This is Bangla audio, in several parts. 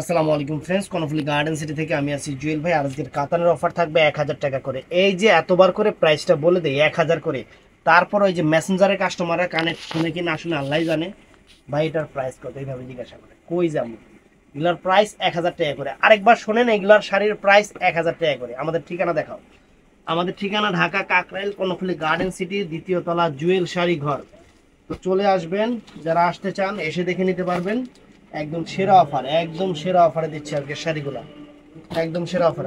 আসসালামু আলাইকুম ফ্রেন্ডস, কর্ণফুলী গার্ডেন সিটি থেকে আমি আছি জুয়েল ভাই। আজকের কাতানের অফার থাকবে 1000 টাকা করে। এই যে এতবার করে প্রাইসটা বলে দেয় 1000 করে, তারপর ওই যে মেসেঞ্জারের কাস্টমাররা কানে শুনে কি না শুনে আল্লাহ জানে। ভাই এটার প্রাইস কত এইভাবে জিজ্ঞাসা করে, কই যাবো? এগুলার প্রাইস 1000 টাকা করে। আরেকবার শোনেন, এগুলার শাড়ির প্রাইস 1000 টাকা করে। আমাদের ঠিকানা দেখাও। আমাদের ঠিকানা ঢাকা কাকরাইল কর্ণফুলী গার্ডেন সিটি, দ্বিতীয় তলা, জুয়েল শাড়ি ঘর। তো চলে আসবেন, যারা আসতে চান এসে দেখে নিতে পারবেন। একদম সেরা অফার, একদম সেরা অফারে দিচ্ছে আজকে শাড়িগুলো, একদম সেরা অফার।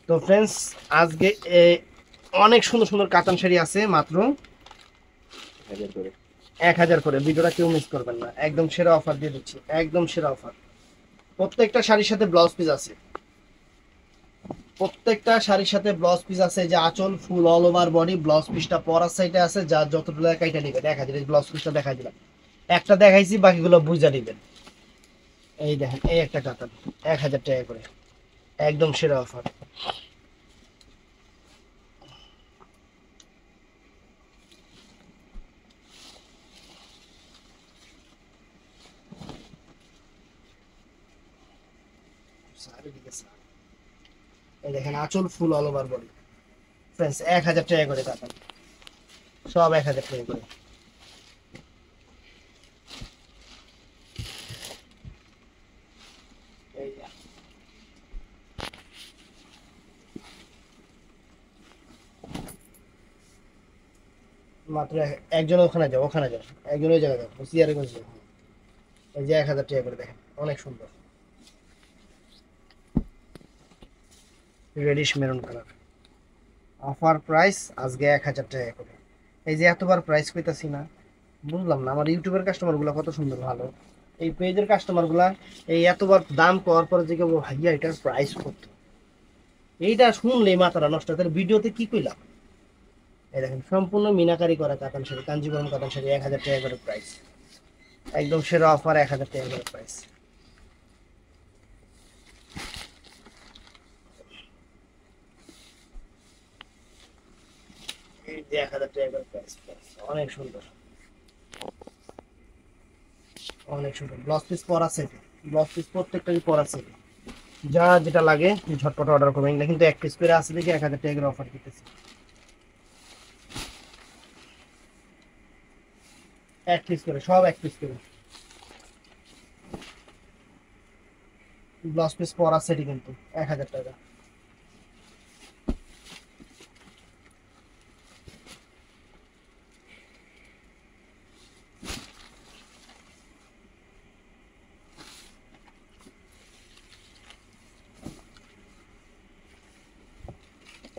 তো ফ্রেন্ডস, আজকে অনেক সুন্দর সুন্দর কাতান শাড়ি আছে, মাত্র 1000 করে। ভিডিওটা কেউ মিস করবেন না, একদম সেরা অফার দিয়ে দিচ্ছি, একদম সেরা অফার। প্রত্যেকটা শাড়ির সাথে ব্লাউজ পিস আছে, প্রত্যেকটা শাড়ির সাথে ব্লাউজ পিস আছে। যে আঁচল ফুল অল ওভার বডি, ব্লাউজ পিসটা পরার সাইডে আছে। যা যতটুকু কাইটা নিবে দেখা দিলে ব্লাউজ পিসটা দেখা দিলাম, একটা দেখাইছি, বাকিগুলো বুঝা দিবেন। এই দেখেন, এই একটা কাতান 1000 টাকা করে, একদম সেরা অফার। এই দেখেন, আঁচল ফুল অল ওভার বডি ফ্রেন্ডস, 1000 টাকা করে কাতান, সব 1000 টাকা করে। এই যে, মাত্র একজন ওখানে যাও, ওখানে যাও, একজন ওই জায়গায় যাও, সিয়ারে গেছে। এই যে 1000 টাকা করে, দেখেন অনেক সুন্দর, radish maroon colour. Offer price আজকে 1000 টাকা করে। এই যে এতবার প্রাইস কইতাছি না, বুঝলাম না আমার ইউটিউবের কাস্টমার গুলা কত সুন্দর ভালো, এই পেজের কাস্টমার গুলা এই এতবার দাম করার পরে যে কেবল ভাইয়া এটার প্রাইস কত, এইটা শুনলেই মাথাটা নষ্ট। তাহলে ভিডিওতে কি কইলাম? এই দেখেন, সম্পূর্ণ মিনাকারি করা কাতান শাড়ি, কাঞ্জিপুরম কাতান শাড়ি, 1000 টাকা করে প্রাইস, একদম সেরা অফার, 1000 টাকা করে প্রাইস। এই যে 1000 টাকা করে প্রাইস, অনেক সুন্দর, অনেক সুন্দর। ব্লাউজ পিস পরা সেট, ব্লাউজ পিস প্রত্যেকটাই পরা সেট। যা যেটা লাগে ঝটপট অর্ডার করবেন। এগুলো কিন্তু এক পিস করে আছে দেখে 1000 টাকা করে অফার দিতেছি, এক পিস করে, সব এক পিস করে। ব্লাউজ পিস পরা সেটই কিন্তু 1000 টাকা।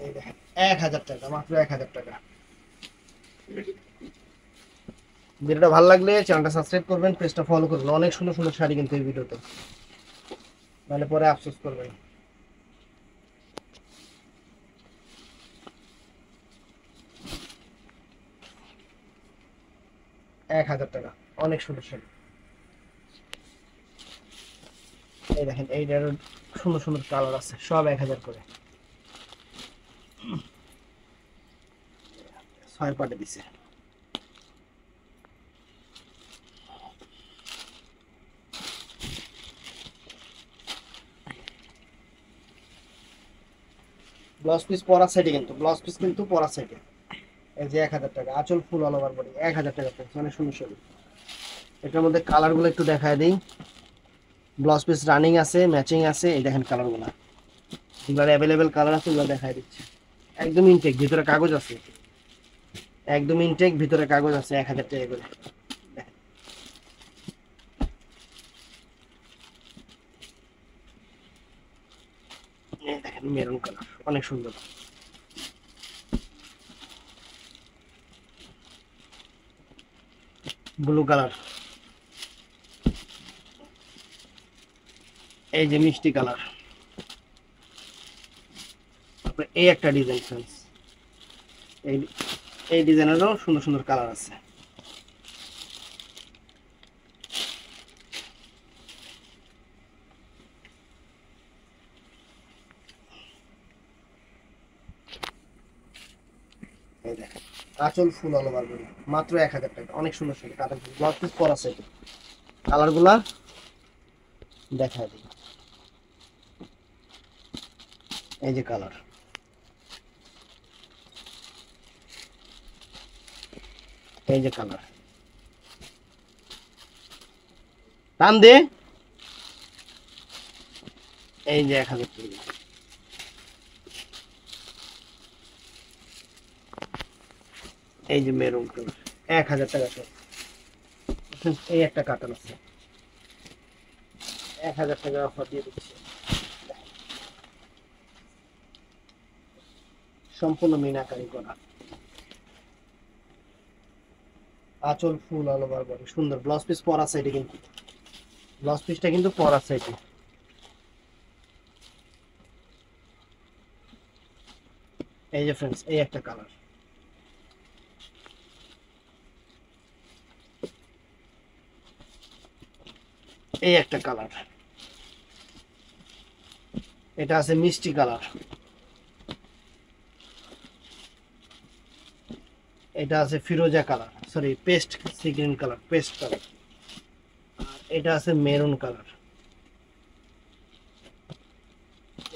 এই দেখেন, 1000 টাকা, মাত্র 1000 টাকা। ভিডিওটা ভালো লাগলে চ্যানেলটা সাবস্ক্রাইব করবেন, পেজটা ফলো করবেন। অনেক সুন্দর সুন্দর শাড়ি কিন্তু এই ভিডিওতে, নাহলে পরে আফসোস করবেন। 1000 টাকা, অনেক সুন্দর শাড়ি। এই দেখেন, এইটারও সুন্দর সুন্দর কালার আছে, সব 1000 করে। 6 পাটে দিছে। ব্লাউজ পিস পরা সাইডে কিন্তু, ব্লাউজ পিস কিন্তু পরা সাইডে। এই যে 1000 টাকা, আঁচল ফুল অল ওভার বডি, 1000 টাকা প্রাইস, অনেক সুন্দর শাড়ি। এটার মধ্যে কালার গুলো একটু দেখায় দিই। ব্লাউজ পিস রানিং আছে, ম্যাচিং আছে। এই দেখেন কালার গুলা, এগুলো অ্যাভেলেবেল কালার আছে, এগুলো দেখায় দিচ্ছে। একদম ইনটেক, ভিতরে কাগজ আছে, একদম ইনটেক, ভিতরে কাগজ আছে। 1000 টাকা করে দেখেন। এই দেখেন, মেরুন কালার, অনেক সুন্দর। ব্লু কালার, এই যে মিষ্টি কালার। তারপরে এই একটা ডিজাইন ফ্রেন্ডস, এই এই ডিজাইনেরও সুন্দর সুন্দর কালার আছে। এই দেখেন, আঁচল ফুল অল ওভার বডি, মাত্র 1000 টাকা, অনেক সুন্দর সুন্দর কালার। ব্লাউজ পিস পরা সেট, কালার গুলা দেখা দিই, এই যে কালার, এই যে কালার, টান দে, এই যে 1000 টাকা, এই যে মেরুন কালার 1000 টাকা সব। এই একটা কাতান আছে 1000 টাকা অফার দিয়ে দিচ্ছি, সম্পূর্ণ মিনাকারি করা, আঁচল ফুল অল ওভার বডি, সুন্দর ব্লাউজ পিস পরা সাইডে, কিন্তু ব্লাউজ পিসটা কিন্তু পরা সাইডে। এই যে ফ্রেন্ডস, এই একটা কালার, এই একটা কালার, এটা আছে মিষ্টি কালার, এটা আছে ফিরোজা colour, sorry paste sea green colour, paste colour, আর এটা আছে মেরুন কালার,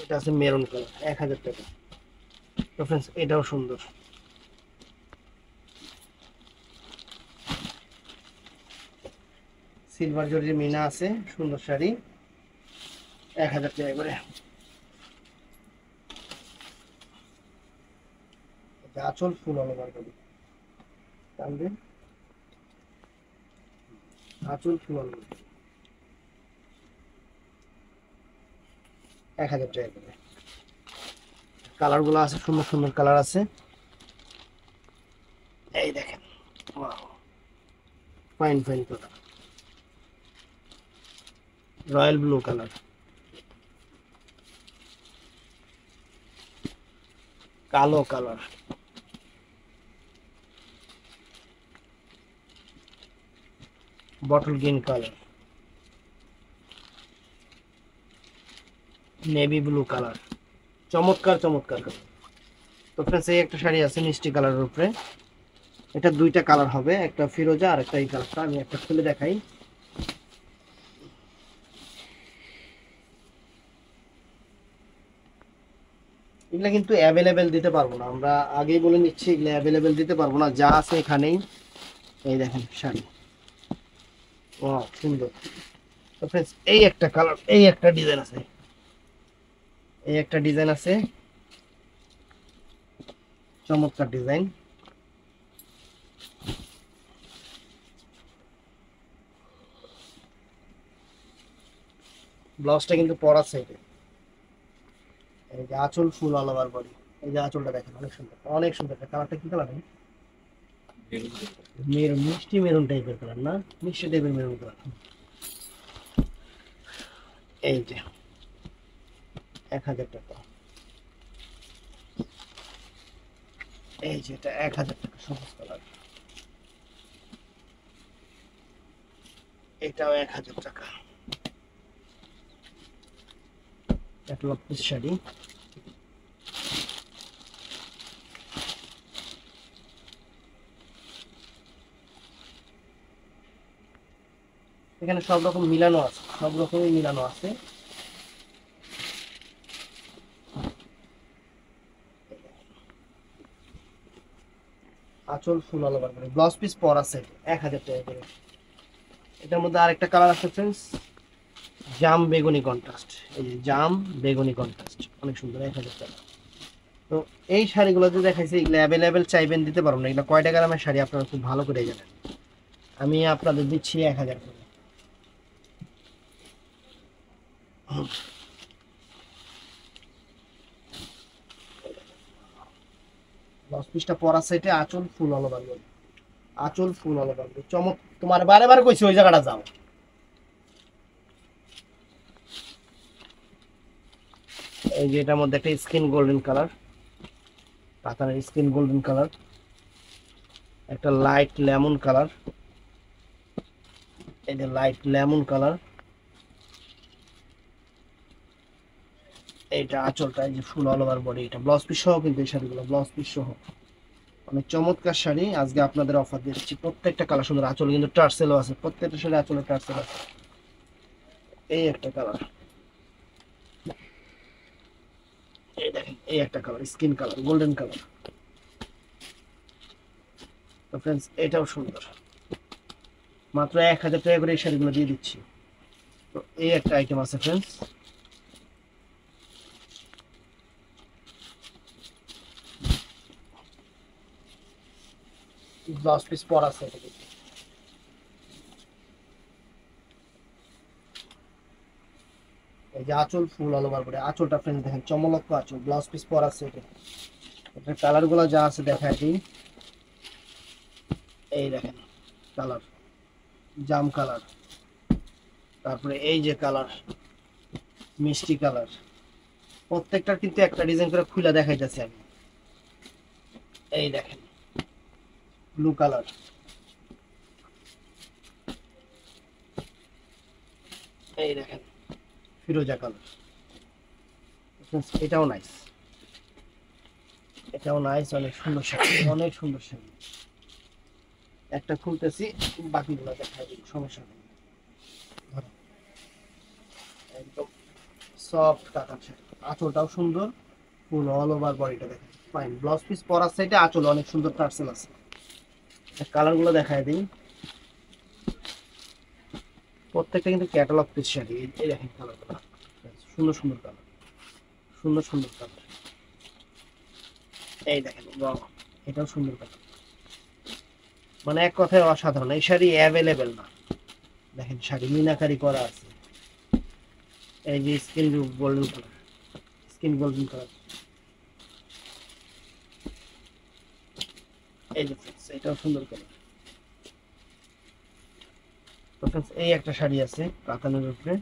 এটা আছে মেরুন কালার 1000 টাকা। তো ফ্রেন্ডস এটাও সুন্দর, সিলভার জরির মিনা আছে, সুন্দর শাড়ি 1000 টাকা করে। আঁচল ফুল অল ওভার বডি, আঁচল ফুল অল ওভার 1000 টাকা করে। কালার গুলো আছে, সুন্দর সুন্দর কালার আছে, এই দেখেন, fine fine colour, royal blue colour, কালো colour, bottle green colour, navy blue colour, চমৎকার চমৎকার কালার। তো ফ্রেন্ডস এই একটা শাড়ি আছে মিষ্টি কালারের উপরে, এটা দুইটা কালার হবে, একটা ফিরোজা আর একটা এই কালারটা, আমি একটা খুলে দেখাই। এগুলা কিন্তু অ্যাভেলেবেল দিতে পারবো না, আমরা আগেই বলে নিচ্ছি, এগুলা অ্যাভেলেবেল দিতে পারবো না, যা আছে এখানেই। এই দেখেন শাড়ি, ও সুন্দর। তো ফ্রেন্ডস এই একটা কালার, এই একটা ডিজাইন আছে, এই একটা ডিজাইন আছে, চমৎকার ডিজাইন, ব্লাউজটা কিন্তু পরা সাইডে, এই যে আঁচল ফুল অল ওভার বডি, এই যে আঁচলটা দেখেন অনেক সুন্দর, অনেক সুন্দর। কালারটা কি কালার? মেরুন, মিষ্টি মেরুন টাইপের কালার, না মিষ্টি টাইপের মেরুন কালার। এই যে 1000 টাকা, এই যে এটা 1000 টাকা সবুজ কালার, এটাও 1000 টাকা, একটা পিস শাড়ি, এখানে সব রকম মিলানো আছে, সব রকমই মিলানো আছে। আঁচল ফুল অল ওভার করে, ব্লাউজ পিস পরা সেট 1000 টাকা করে। এটার মধ্যে আরেকটা কালার আছে ফ্রেন্ডস, জাম বেগুনি কন্ট্রাস্ট, এই যে জাম বেগুনি কন্ট্রাস্ট, অনেক সুন্দর 1000 টাকা। তো এই শাড়িগুলো যে দেখাইছি, এগুলো অ্যাভেলেবেল চাইবেন দিতে পারবো না, এগুলো কয় টাকা দামের শাড়ি আপনারা খুব ভালো করে জানেন। আমি আপনাদের দিচ্ছি 1000 করে। ব্লাউজ পিসটা পরা সাইডে, আঁচল ফুল অল ওভার, আঁচল ফুল অল ওভার, চমক। তোমার বারে বারে কইছি ওই জায়গাটা যাও। এই যে এটার মধ্যে একটা স্কিন গোল্ডেন কালার, পাতার স্কিন গোল্ডেন কালার, একটা লাইট লেমন কালার, এই যে লাইট লেমন কালার, এইটা আঁচলটা, এই যে ফুল অল ওভার বডি, এটা ব্লাউজ পিস সহ, কিন্তু এই শাড়িগুলো ব্লাউজ পিস সহ অনেক চমৎকার শাড়ি। আজকে আপনাদের অফার দিচ্ছি, প্রত্যেকটা কালার সুন্দর, আঁচল কিন্তু টার্সেলও আছে, প্রত্যেকটা শাড়ি আঁচলে টার্সেল আছে। এই একটা কালার, এই দেখেন এই একটা colour, skin colour, golden colour. তো ফ্রেন্ডস এটাও সুন্দর, মাত্র 1000 টাকা করে এই শাড়িগুলো দিয়ে দিচ্ছি। তো এই একটা আইটেম আছে ফ্রেন্ডস, ব্লাউজ পিস পরা আছে। এই যে আঁচল ফুল অল ওভার করে, আঁচলটা ফ্রেন্ডস দেখেন চমলক্ষ আঁচল, ব্লাউজ পিস পরা আছে। এটা কালার গুলো যা আছে দেখায় দিই। এই দেখেন কালার, জাম কালার, তারপরে এই যে কালার মিষ্টি কালার, প্রত্যেকটার কিন্তু একটা ডিজাইন করে খুলে দেখাইতেছি আমি। এই দেখেন ব্লু কালার, এই দেখেন ফিরোজা কালার। এটাও নাইস, এটাও নাইস, অনেক সুন্দর শাড়ি, অনেক সুন্দর শাড়ি। একটা খুলতেছি, বাকিগুলো দেখাই দিই, সমস্যা নেই। একদম সফট কাতান শাড়ি, আঁচলটাও সুন্দর, ফুল অল ওভার বডিটা দেখেন ফাইন। ব্লাউজ পিস পরার সাইডে আঁচল অনেক সুন্দর টার্সেল আছে। কালার গুলো দেখায় দিই, প্রত্যেকটা কিন্তু ক্যাটালগ পিস শাড়ি। এই দেখেন কালার গুলো, সুন্দর সুন্দর কালার, সুন্দর সুন্দর কালার। এই দেখেন এটাও সুন্দর কালার, মানে এক কথায় অসাধারণ। এই শাড়ি অ্যাভেলেবেল না, দেখেন শাড়ি মিনাকারি করা আছে। এই যে skin golden colour, skin golden colour, এই যে এটাও সুন্দর কালার। তো फ्रेंड्स এই একটা শাড়ি আছে কাতানের উপরে,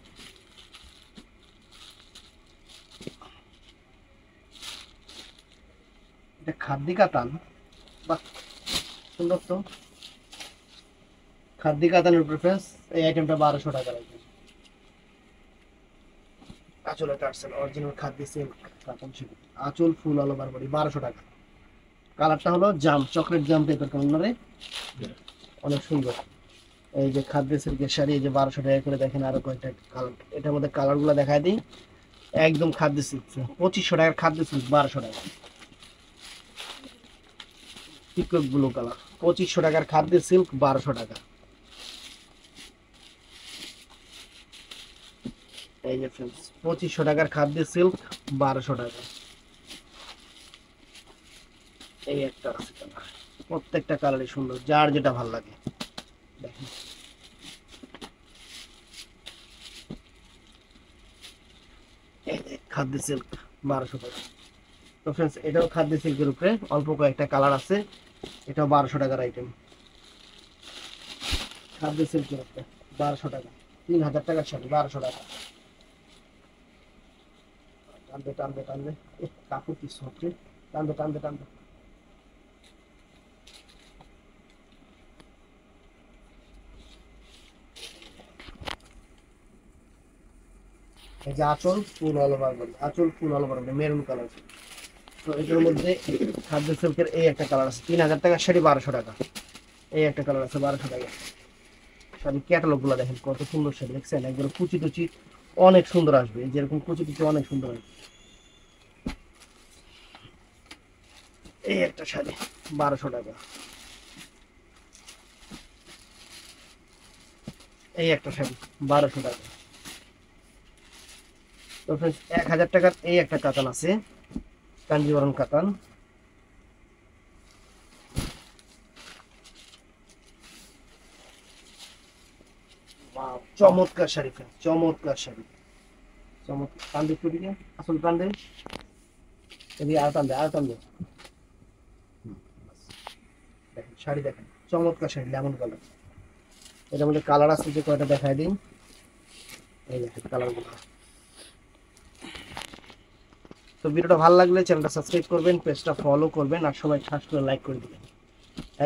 এটা খাদ্দি কাতান, বাহ সুন্দর তো। খাদ্দি কাতানের উপরে फ्रेंड्स এই আইটেমটা 1200 টাকা লাগবে। আঁচল টার্সেল অরিজিনাল খাদ্দি সিল্ক কাতান শাড়ি, আঁচল ফুল অল ওভার বডি, 1200 টাকা। কালারটা হলো জাম, চকলেট জাম টাইপের কালার, অনেক সুন্দর। এই যে খাদ্য সিল্কের শাড়ি, এই যে 1200 টাকা করে। দেখেন আরো কয়েকটা কালার, এটার মধ্যে কালার গুলো দেখায় দিই। একদম খাদ্য সিল্ক 2500 টাকার, খাদ্য সিল্ক 1200 টাকা। পিকক ব্লু কালার 2500 টাকার, খাদ্য সিল্ক 1200 টাকা। এই যে फ्रेंड्स 2500 টাকার খাদ্য সিল্ক 1200 টাকা। এই একটা আছে কালার, প্রত্যেকটা কালারই সুন্দর, যার যেটা ভালো লাগে দেখেন। এই যে খাদ্য সিল্ক 1200 টাকা। তো फ्रेंड्स এটাও খাদ্য সিল্কের উপরে, অল্প কয়েকটা কালার আছে, এটাও 1200 টাকার আইটেম। খাদ্য সিল্কের উপরে 1200 টাকা, 3000 টাকার শাড়ি 1200 টাকা। টানবে টানবে টানবে, কাপড় কি সফট, টানবে টানবে টানবে। এই যে আঁচল ফুল অল ওভার বডি, আঁচল ফুল all over body, maroon colour. তো এটার মধ্যে খাদ্য সিল্কের এই একটা কালার আছে, 3000 টাকার শাড়ি 1200 টাকা। এই একটা কালার আছে 1200 টাকা। শাড়ির ক্যাটালগ গুলো দেখেন কত সুন্দর শাড়ি, দেখছেন একবার কুচি টুচি অনেক সুন্দর আসবে, যেরকম কুচি টুচি অনেক সুন্দর আসবে। এই একটা শাড়ি 1200 টাকা। এই একটা শাড়ি 1200 টাকা। তো फ्रेंड्स 1000 টাকার এই একটা কাতান আছে, কাঞ্জিবরম কাতান। চমৎকার শাড়ি फ्रेंड्स, চমৎকার শাড়ি, চমৎকার। টানবে চুড়িকে আসল টানবে, এদিকে আর টানবে আর টানবে। দেখেন শাড়ি দেখেন, চমৎকার শাড়ি, লেমন কালার। এটার মধ্যে কালার আছে, যে কয়টা দেখায় দিন। এই দেখেন কালার গুলো। তো ভিডিওটা ভালো লাগলে চ্যানেলটা সাবস্ক্রাইব করবেন, পেজটা ফলো করবেন, আর সবাই ঠাস করে লাইক করে দিবেন।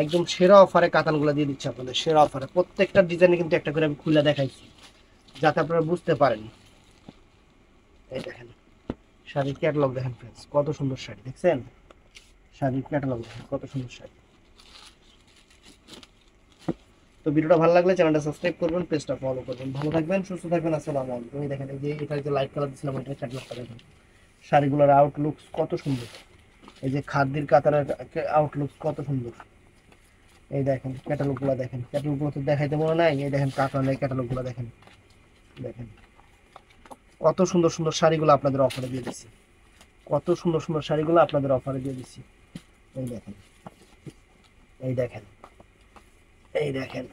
একদম সেরা অফারে কাতানগুলো দিয়ে দিচ্ছি আপনাদের, সেরা অফারে। প্রত্যেকটা ডিজাইনে কিন্তু একটা করে আমি খুলে দেখাইছি, যাতে আপনারা বুঝতে পারেন। এই দেখেন শাড়ির ক্যাটালগ দেখেন फ्रेंड्स, কত সুন্দর শাড়ি, দেখছেন শাড়ির ক্যাটালগ দেখেন কত সুন্দর শাড়ি। তো ভিডিওটা ভালো লাগলে চ্যানেলটা সাবস্ক্রাইব করবেন, পেজটা ফলো করবেন। ভালো থাকবেন, সুস্থ থাকবেন। আসসালামু আলাইকুম। এই দেখেন, এই যে এটা যে লাইট কালার দিছিলাম ওইটা ক্যাটালগটা দেখেন। শাড়িগুলোর আউটলুকস কত সুন্দর। এই যে খাদ্যের কাতারের আউটলুকস কত সুন্দর। এই দেখেন ক্যাটালগুলো দেখেন, ক্যাটালগুলো তো দেখাইতে মনে নাই। এই দেখেন কাতানের ক্যাটালগুলো দেখেন, দেখেন কত সুন্দর সুন্দর শাড়িগুলো আপনাদের অফারে দিয়ে দিচ্ছি। কত সুন্দর সুন্দর শাড়িগুলো আপনাদের অফারে দিয়ে দিচ্ছি। এই দেখেন, এই দেখেন, এই দেখেন,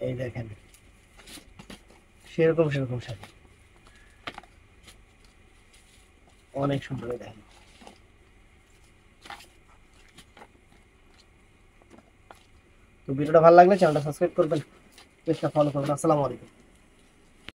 এই দেখেন, সেরকম সেরকম শাড়ি অনেক সুন্দর। এই দেখেন। তো ভিডিওটা ভালো লাগলে চ্যানেলটা সাবস্ক্রাইব করবেন, পেজটা ফলো করবেন। আসসালামু আলাইকুম।